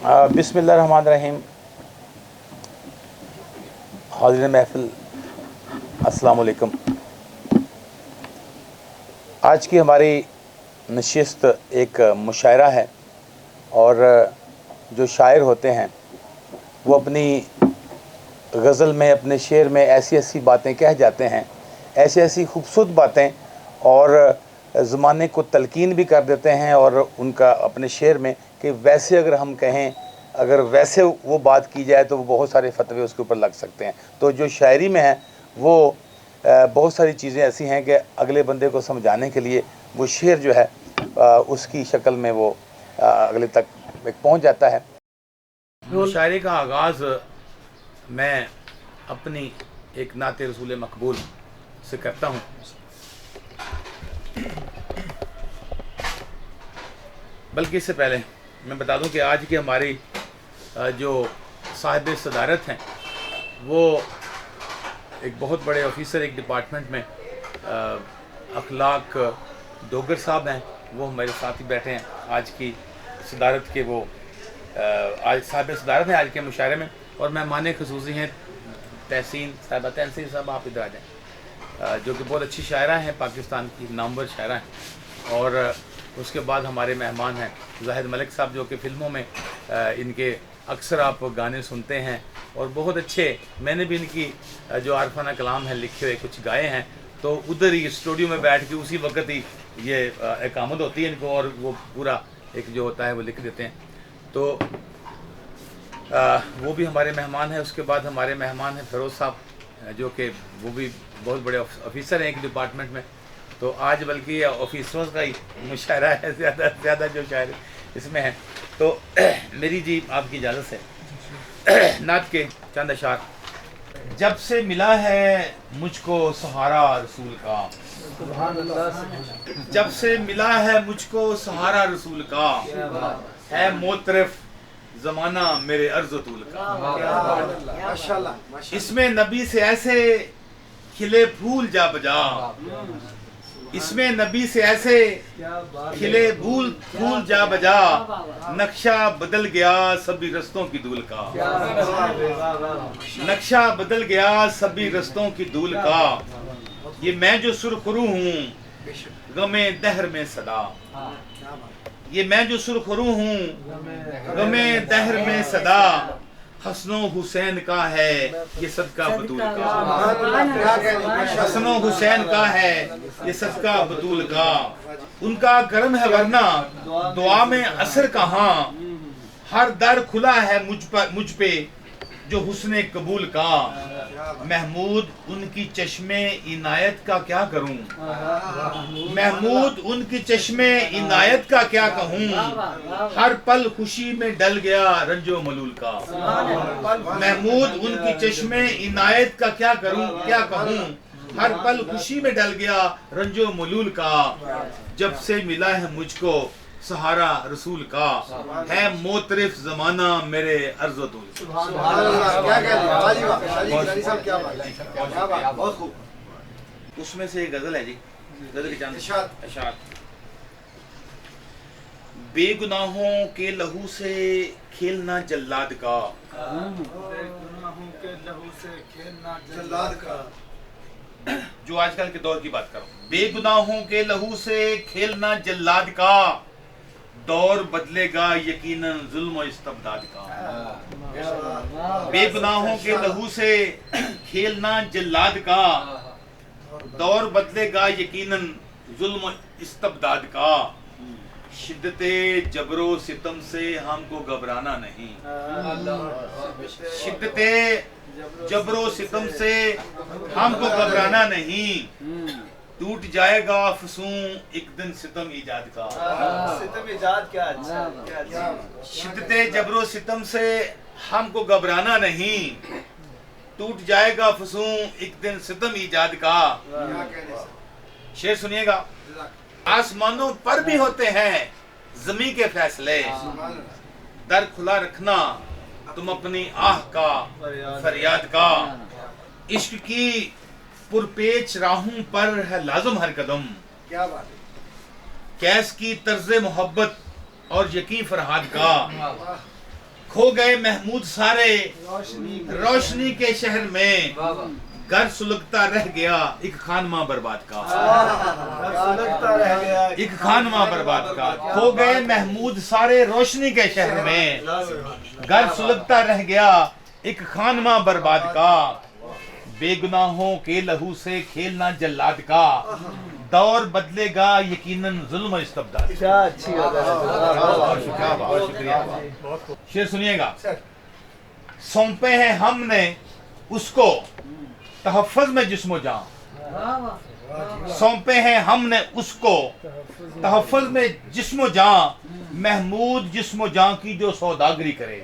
बिस्मिल्लाहिर्रहमानिर्रहीम। हाज़िर महफ़िल अस्सलाम वालेकुम। आज की हमारी नशिस्त एक मुशायरा है और जो शायर होते हैं वो अपनी गज़ल में, अपने शेर में ऐसी ऐसी बातें कह जाते हैं, ऐसी ऐसी खूबसूरत बातें, और ज़माने को तलकीन भी कर देते हैं। और उनका अपने शेर में कि वैसे अगर हम कहें, अगर वैसे वो बात की जाए तो वो बहुत सारे फतवे उसके ऊपर लग सकते हैं। तो जो शायरी में है वो बहुत सारी चीज़ें ऐसी हैं कि अगले बंदे को समझाने के लिए वो शेर जो है उसकी शक्ल में वो अगले तक पहुंच जाता है। शायरी का आगाज़ मैं अपनी एक नाते रसूल मकबूल से करता हूँ। बल्कि इससे पहले मैं बता दूं कि आज की हमारी जो साहिब सदारत हैं वो एक बहुत बड़े ऑफिसर, एक डिपार्टमेंट में अखलाक डोगर साहब हैं। वो हमारे साथ ही बैठे हैं आज की सदारत के। वो आज साहिब सदारत हैं आज के मुशायरे में, और मेहमान ख़ुसूसी हैं तहसीन साहिबा। तहसीन साहब आप इधर आ जाएँ, जो कि बहुत अच्छी शायरा हैं, पाकिस्तान की नामवर शायरा हैं। और उसके बाद हमारे मेहमान हैं जाहिद मलिक साहब, जो कि फ़िल्मों में इनके अक्सर आप गाने सुनते हैं और बहुत अच्छे, मैंने भी इनकी जो आरफाना कलाम है लिखे हुए कुछ गाए हैं। तो उधर ही स्टूडियो में बैठ के उसी वक्त ही ये एक आमद होती है इनको, और वो पूरा एक जो होता है वो लिख देते हैं। तो वो भी हमारे मेहमान हैं। उसके बाद हमारे मेहमान हैं फ़िरोज़ साहब, जो कि वो भी बहुत बड़े ऑफिसर हैं एक डिपार्टमेंट में। तो आज बल्कि ऑफिसरों का ही मुशायरा है, ज़्यादा जो शायर इसमें है। तो मेरी जी आपकी इजाज़त से नात के चंद अशार। जब से मिला है मुझको सहारा रसूल का, जब से मिला है मुझको सहारा रसूल का, है मोतरफ ज़माना मेरे अर्ज़ तूल का। इसमें नबी से ऐसे खिले फूल जा बजा, इसमें नबी से ऐसे खिले फूल जा बजा, नक्शा बदल गया सभी रस्तों की धूल का, नक्शा बदल गया सभी रस्तों की धूल का। ये मैं जो सुरखरू हूँ गमे दहर में सदा, ये मैं जो सुरखरू हूँ गमे दहर में सदा, हसनो हुसैन का है ये सदका बतूल का, हसनो हुसैन का है ये सदका बतूल का। उनका करम है वरना दुआ में असर कहाँ, हर दर खुला है मुझ पे जो हुस्ने कबूल का। महमूद उनकी चश्मे इनायत का क्या करूं, महमूद उनकी चश्मे इनायत का क्या कहूं, हर पल खुशी में डल गया रंजो मलूल का। महमूद उनकी चश्मे इनायत का क्या करूं, क्या कहूं, हर पल खुशी में डल गया रंजो मलूल का। जब से मिला है मुझको सहारा रसूल का, है मोतरफ ज़माना मेरे अर्ज़ो तूल। उसमें से एक गज़ल है जी, गज़ल की चंद अशार। बेगुनाहों के लहू से खेलना जल्लाद का, बेगुनाहों के लहू से खेलना जल्लाद का। जो आजकल के दौर की बात करो, बेगुनाहों के लहू से खेलना जल्लाद का, दौर बदलेगा यकीनन जुल्म और इस्तबदाद का। बेगुनाहों के लहू से खेलना जल्लाद का, दौर बदलेगा यकीनन जुल्म और इस्तबदाद का। शिद्दते जबरो सितम से हमको घबराना नहीं, शिद्दते जबरो सितम से हमको घबराना नहीं, टूट जाएगा फसूं एक दिन सितम इजाद का। सितम इजाद क्या अच्छा। शिद्दते जबरो सितम से हमको घबराना नहीं, टूट जाएगा फसूं एक दिन सितम इजाद का। शेर सुनिएगा। आसमानों पर भी होते हैं ज़मीं के फैसले, दर खुला रखना तुम अपनी आह का फरियाद का। इश्क की पुरपेच राहों पर है लाजम हर कदम, क्या बात है। कैस की तर्ज मोहब्बत और यकीन फरहाद का, खो गए महमूद सारे रोशनी के शहर में, घर सुलगता रह गया एक खानवा बर्बाद का, एक खानवा बर्बाद का। खो गए महमूद सारे रोशनी के शहर में, घर सुलगता रह गया एक खानवा बर्बाद का। बेगुनाहों के लहू से खेलना जल्लाद का, दौर बदलेगा यकीनन जुल्म इस्तबदाद। क्या अच्छी शेर सुनिएगा। सौंपे हैं हमने उसको तहफ़्फ़ुज़ में जिस्मो जान, सौंपे हैं हमने उसको तहफ़्फ़ुज़ में जिस्मो जान, महमूद जिस्मो जान की जो सौदागरी करे।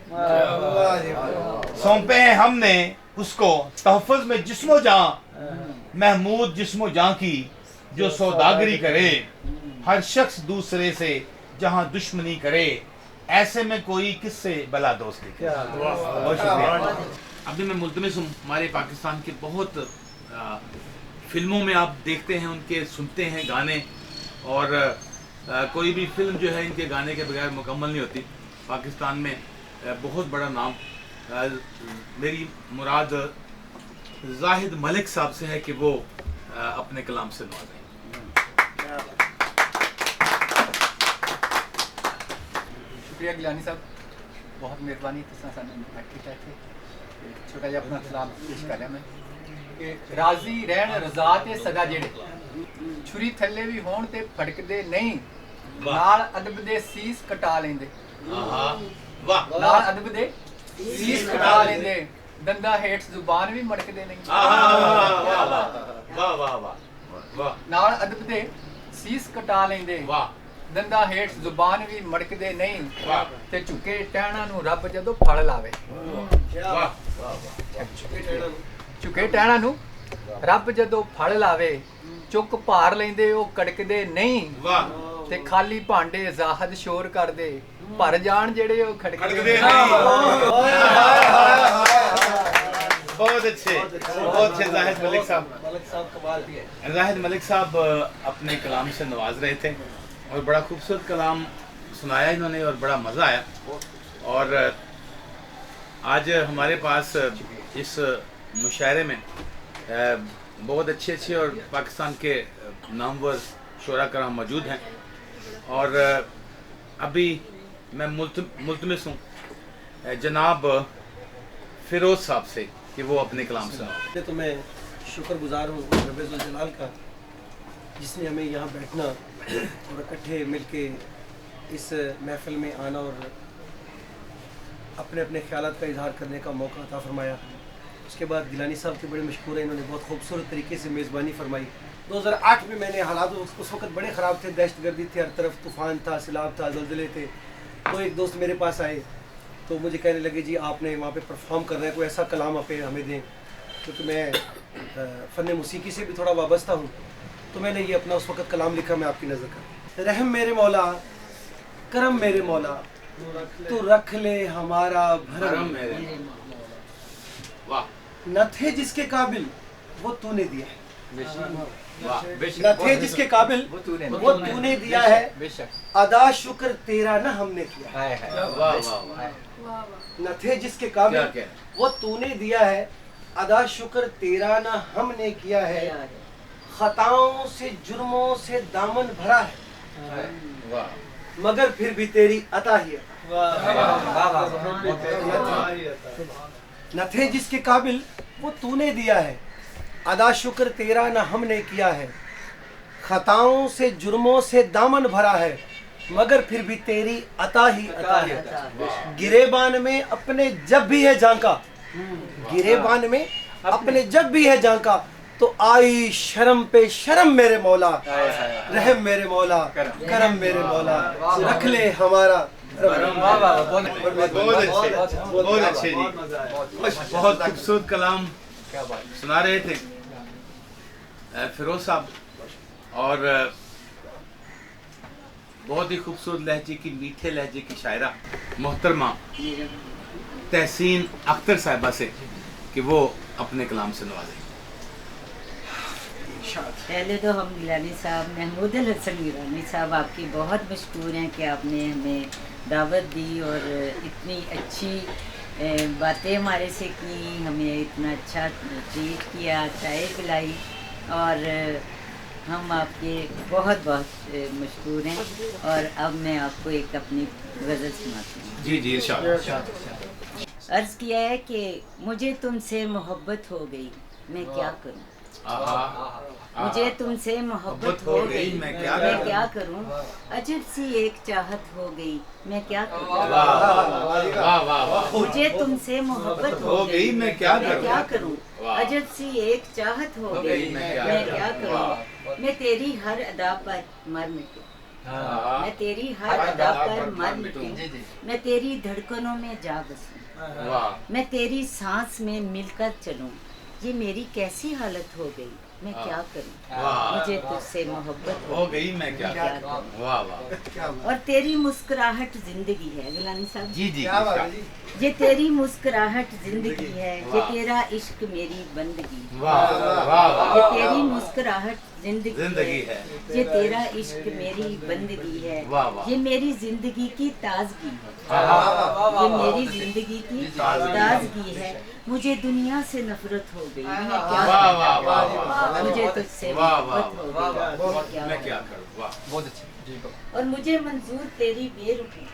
सौंपे हैं हमने उसको तहफ़्फ़ुज़ में जिस्मो जान, महमूद जिस्मो जान की जो सौदागरी करे। हर शख्स दूसरे से जहां दुश्मनी करे, ऐसे में कोई किससे भला दोस्ती करे। बहुत शुक्रिया। अभी मैं मुल्तमिस हूँ, हमारे पाकिस्तान के बहुत फिल्मों में आप देखते हैं, उनके सुनते हैं गाने, और कोई भी फिल्म जो है इनके गाने के बगैर मुकम्मल नहीं होती। पाकिस्तान में बहुत बड़ा नाम, मेरी मुराद जाहिद मलिक साहब से है कि वो अपने कलाम से नवाजें। शुक्रिया गिलानी साहब, बहुत मेहरबानी। छोटा जिहा अपना सलाम पेश कर रहा मैं कि राजी रहन रज़ा ते सदा जेड़े, छुरी थल्ले भी होण ते फड़कदे नहीं, नाल अदब दे सीस कटा लेंदे। नाल अदब दे सीस कटा लेंदे, दंदा हेठ जुबान भी मड़कदे नहीं। नाल अदब दे सीस कटा लेंदे, दंदा हेठ जुबान भी मड़कदे नहीं, ते झुके टहना नू रब जदों फड़ लावे। झुके टहना नू रब जदों फड़ लावे, चुक भार लेंदे ओ कड़कदे नहीं, ते खाली भांडे ज़ाहद शोर करदे, भर जान जेड़े ओ खड़कदे नहीं। बहुत अच्छे जाहिद मलिक साहब। जाहिद मलिक साहब अपने कलाम से नवाज रहे थे और बड़ा खूबसूरत कलाम सुनाया इन्होंने और बड़ा मज़ा आया। और आज हमारे पास इस मुशायरे में बहुत अच्छे अच्छे और पाकिस्तान के नामवर शोरा कराम मौजूद हैं, और अभी मैं मुल्तमिस हूँ जनाब फिरोज साहब से कि वो अपने कलाम सुनाएं। तो मैं शुक्रगुजार हूँ रब्बुल जलाल का, जिसने हमें यहाँ बैठना और इकट्ठे मिलके इस महफिल में आना और अपने अपने ख्यालात का इजहार करने का मौका अता फरमाया। उसके बाद गिलानी साहब के बड़े मशहूर हैं, इन्होंने बहुत खूबसूरत तरीके से मेज़बानी फरमाई। 2008 में मैंने हालात उस वक्त बड़े ख़राब थे, दहशत गर्दी थी, हर तरफ तूफ़ान था, सैलाब था, ज़लज़ले थे। तो एक दोस्त मेरे पास आए तो मुझे कहने लगे जी आपने वहाँ पे परफॉर्म करना है, कोई ऐसा कलाम आप हमें दें, क्योंकि मैं फ़न मौसीकी से भी थोड़ा वाबस्ता हूँ। तो मैंने ये अपना उस वक्त कलाम लिखा, मैं आपकी नज़र कर। रहम मेरे मौला, करम मेरे मौला, तू रख ले हमारा भरम। न थे जिसके काबिल वो तूने दिया है, न थे जिसके काबिल वो तूने दिया है, अदा शुक्र तेरा न हमने किया। न थे जिसके काबिल वो तूने दिया है, अदा शुक्र तेरा न हमने किया है, खताओं से जुर्मों से दामन भरा है, मगर फिर भी तेरी अता ही न थे जिसके काबिल वो तूने दिया है, अदा शुक्र तेरा न हमने किया है, खताओं से जुर्मों से दामन भरा है, मगर फिर भी तेरी अता ही अता है। गिरेबान में अपने जब भी है झांका, गिरेबान में अपने जब भी है झांका, तो आई शर्म पे शर्म मेरे मौला, रहम मेरे मौला, करम मेरे मौला, रख ले हमारा। बहुत अच्छे जी, बहुत खूबसूरत कलाम सुना रहे थे फिरोज साहब, और बहुत ही खूबसूरत लहजे की, मीठे लहजे की शायरा मोहतरमा तहसीन अख्तर साहिबा से कि वो अपने कलाम से नवाजें। पहले तो हम गिलानी साहब महमूद अल हसन गिलानी साहब आपकी बहुत मशहूर हैं कि आपने हमें दावत दी और इतनी अच्छी बातें हमारे से की, हमें इतना अच्छा ट्रीट किया, चाय पिलाई और हम आपके बहुत बहुत मशहूर हैं। और अब मैं आपको एक अपनी गज़ल सुनाती हूँ। जी जी इरशाद। अर्ज़ किया है कि मुझे तुमसे मोहब्बत हो गई, मैं क्या करूँ। मुझे तुमसे मोहब्बत हो गई, मैं क्या करूँ। अजब सी एक चाहत हो गई, मैं क्या करूँ। मुझे तुमसे मोहब्बत हो गई, मैं क्या करूँ। अजब सी एक चाहत हो गई, मैं क्या करूँ। मैं तेरी हर अदा पर मर मिटूं, मैं तेरी हर अदा पर मर मिटूं, मैं तेरी धड़कनों में जा बसूं, मैं तेरी सांस में मिलकर चलूं। ये मेरी कैसी हालत हो गई, मैं क्या करूं। मुझे तुझसे मोहब्बत हो गई, मैं क्या करूं। वाह वाह। और तेरी मुस्कुराहट जिंदगी है गिलानी साहब। जी जी ये तेरी मुस्कुराहट जिंदगी है, ये तेरा इश्क मेरी बंदगी। वाह वाह। ये तेरी मुस्कुराहट जिंदगी है, ये तेरा इश्क मेरी बंदगी है। ये मेरी जिंदगी की ताजगी है, ये मेरी जिंदगी की ताजगी है। मुझे दुनिया से नफरत हो गई, मैं क्या करूं। मुझे तुझसे मोहब्बत हो गई, मैं क्या करूं। बहुत अच्छे। और मुझे मंजूर तेरी बेरुखी,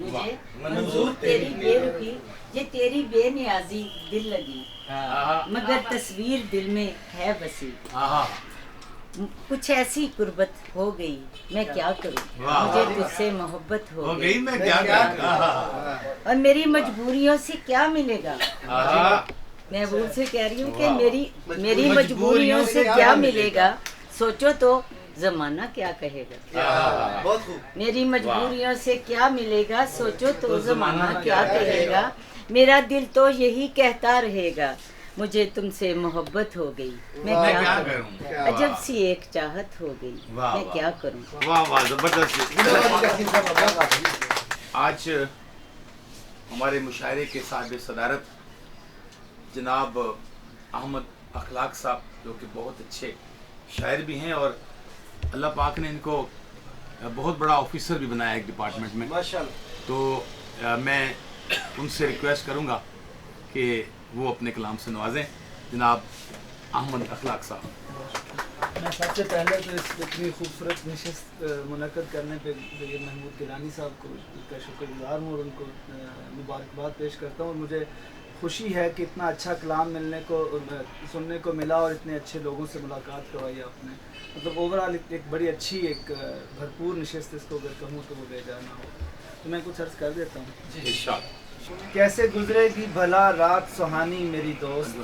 मुझे मंजूर तेरी बेरुखी, ये तेरी बेनियाजी दिल लगी, मगर तस्वीर दिल में है बसी। कुछ ऐसी कुर्बत हो गई, मैं क्या करूं। मुझे तुझसे मोहब्बत हो गई, मैं क्या करूं। और मेरी मजबूरियों से क्या मिलेगा। मैं भूल से कह रही हूँ कि मेरी मजबूरियों से क्या मिलेगा। सोचो तो जमाना क्या कहेगा। मेरी मजबूरियों से क्या मिलेगा, सोचो तो जमाना क्या कहेगा। मेरा दिल तो यही कहता रहेगा, मुझे तुमसे मोहब्बत हो गई, मैं क्या करूं। अजब सी एक चाहत हो गई, मैं क्या करूं। वाह वाह जबरदस्त। आज हमारे मुशायरे के साहिब सदारत जनाब अहमद अखलाक साहब, जो कि बहुत अच्छे शायर भी हैं और अल्लाह पाक ने इनको बहुत बड़ा ऑफिसर भी बनाया एक डिपार्टमेंट में माशाअल्लाह। तो मैं उनसे रिक्वेस्ट करूंगा कि वो अपने कलाम से नवाजें जनाब अहमद अखलाक साहब। मैं सबसे पहले तो इस इतनी खूबसूरत नशिस्त मुनक़्क़द करने पे सैयद महमूद गिलानी साहब को का शुक्रगुज़ार हूँ और उनको मुबारकबाद पेश करता हूँ। और मुझे खुशी है कि इतना अच्छा कलाम मिलने को सुनने को मिला और इतने अच्छे लोगों से मुलाकात करवाई आपने। मतलब ओवरऑल एक बड़ी अच्छी एक भरपूर नशिस्त इसको अगर कहूँ तो वो बेजाना हो। तो मैं कुछ अर्ज़ कर देता हूँ। कैसे गुजरेगी भला रात सुहानी मेरी दोस्त,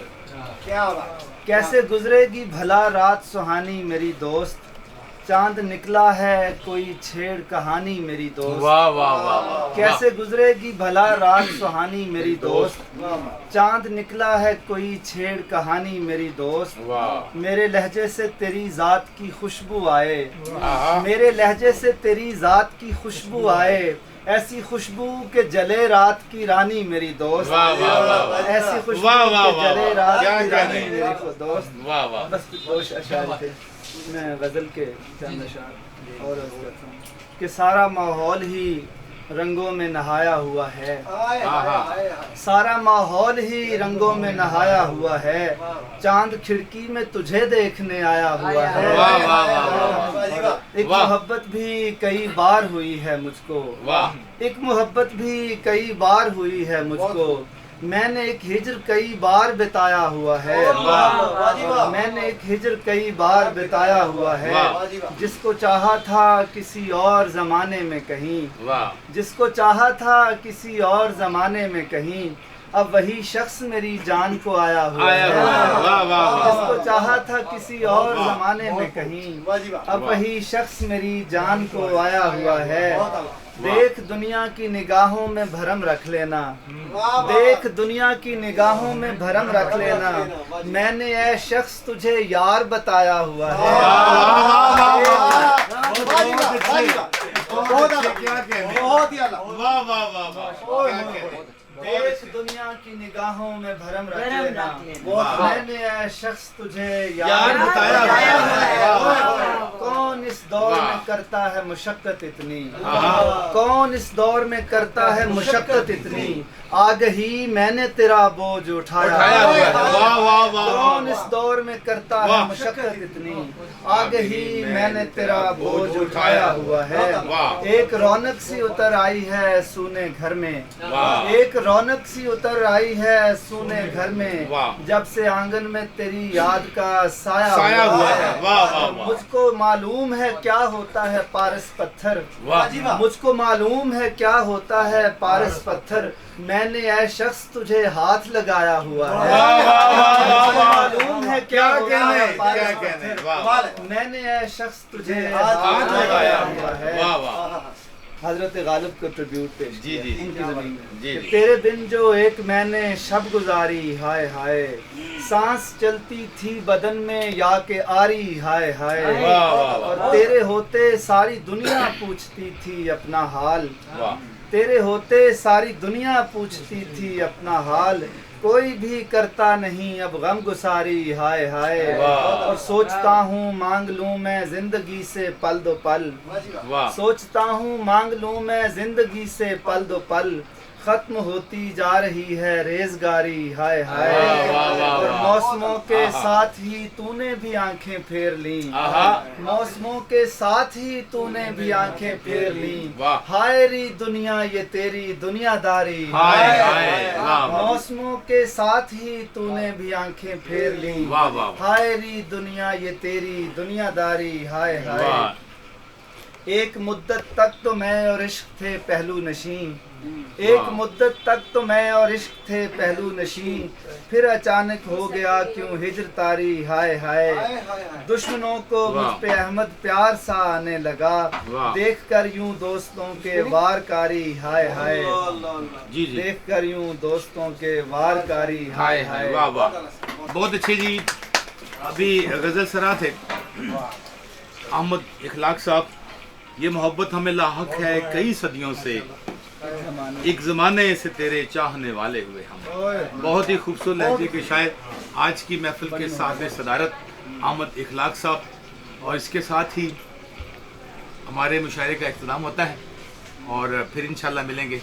क्या कैसे गुजरेगी भला रात सुहानी मेरी दोस्त। चांद निकला है कोई छेड़ कहानी मेरी दोस्त। वाह वाह वाह। कैसे गुजरेगी भला रात सुहानी मेरी दोस्त। चांद निकला है कोई छेड़ कहानी मेरी दोस्त। मेरे लहजे से तेरी ज़ात की खुशबू आए, मेरे लहजे से तेरी ज़ात की खुशबू आए। ऐसी खुशबू के जले रात की रानी मेरी दोस्त। ऐसी खुशबू के जले रात की रानी मेरी दोस्त। बस दो अशार थे, मैं गज़ल के चंद अशार और अर्ज़ करता हूँ कि सारा माहौल ही रंगों में नहाया हुआ है, सारा माहौल ही रंगों में नहाया हुआ है। चांद खिड़की में तुझे देखने आया हुआ है। एक मोहब्बत भी कई बार हुई है मुझको, एक मोहब्बत भी कई बार हुई है मुझको। मैंने एक हिज्र कई बार बिताया हुआ है, मैंने एक हिज्र कई बार बिताया हुआ है। जिसको चाहा था किसी और ज़माने में कहीं, जिसको चाहा था किसी और ज़माने में कहीं, अब वही शख्स मेरी जान को आया हुआ है। जिसको चाहा था किसी और ज़माने में कहीं, अब वही शख्स मेरी जान को आया हुआ है। देख दुनिया की निगाहों में भरम रख लेना, देख दुनिया की निगाहों में भरम रख लेना। मैंने ऐ शख्स तुझे यार बताया हुआ है। एक दुनिया की निगाहों में भरम रख भरम लेना। रख लेना। मैंने ऐ शख्स तुझे यार यार बताया बताया है। कौन इस दौर वाह। में करता है मुशक्कत इतनी, हाँ। कौन इस दौर में करता है मुशक्कत इतनी, आगही मैंने तेरा बोझ उठाया उठाया हुआ है। वाह वाह वाह कौन इस दौर में करता है वाह। मुशक्कत इतनी, आगही मैंने तेरा बोझ उठाया हुआ है। वाह। एक रौनक सी उतर आई है सूने घर में, वाह। एक रौनक सी उतर आई है सूने घर में, वाह। जब से आंगन में तेरी याद का साया साया हुआ है। वाह वाह वाह मुझको मालूम है क्या होता है पारस पत्थर, वाह मुझको मालूम है क्या होता है पारस पत्थर, मैंने ऐ शख्स तुझे हाथ लगाया हुआ है। वाह, वाह, वाह, वाह, मुझको वाह। मालूम है क्या क्या होता कहने, है पारस क्या कहने, पत्थर, वाह। मैंने ऐ शख्स तुझे हाथ हाथ लगाया लगाया हुआ है। वाह वाह हजरत गालिब को ट्रिब्यूट पेश जी, किया जी, जी। उनकी ज़मीन में। जी, कि जी। तेरे बिन जो एक मैंने शब गुजारी हाय हाय, सांस चलती थी बदन में या के आरी हाय हाय, वाह, वाह, वाह। और तेरे होते सारी दुनिया पूछती थी अपना हाल, वाह तेरे होते सारी दुनिया पूछती थी अपना हाल, कोई भी करता नहीं अब गम गुसारी हाय हाय, वाह। और सोचता हूँ मांग लूँ मैं जिंदगी से पल दो पल, वाह सोचता हूँ मांग लूँ मैं जिंदगी से पल दो पल, खत्म होती जा रही है रेजगारी हाय हाय, वाह, वाह, वाह, और वाह। मौसमों के आहा। साथ ही तूने भी आंखें फेर ली, आहा। मौसमों के साथ ही तूने भी आंखें फेर ली, वाह। हाय री दुनिया ये तेरी दुनियादारी हाय, हाय, वाह, वाह। मौसमों के साथ ही तूने भी आंखें फेर ली, वाह, वाह, वाह। हाय री दुनिया ये तेरी दुनियादारी हाय हाय, वाह एक मुद्दत तक तो मैं और इश्क थे पहलू नशीं, एक वाह। मुद्दत तक तो मैं और इश्क थे पहलू नशीं, फिर अचानक हो गया क्यों हिजर तारी हाय हाय, दुश्मनों को मुझ वाह। पे अहमद प्यार सा आने लगा, वाह। देख कर यूं दोस्तों के वारकारी हाय हाय, जी जी देख कर यूं दोस्तों के वारकारी हाय हाय वाह वाह बहुत अच्छे जी। अभी गजल सरा थे अहमद इखलाक साहब, ये मोहब्बत हमें लाहक है कई सदियों से, एक ज़माने से तेरे चाहने वाले हुए हम। बहुत ही खूबसूरत लहजे के शायर आज की महफिल के साहिब सदारत अहमद इखलाक साहब, और इसके साथ ही हमारे मुशायरे का इख्तिताम होता है और फिर इंशाल्लाह मिलेंगे।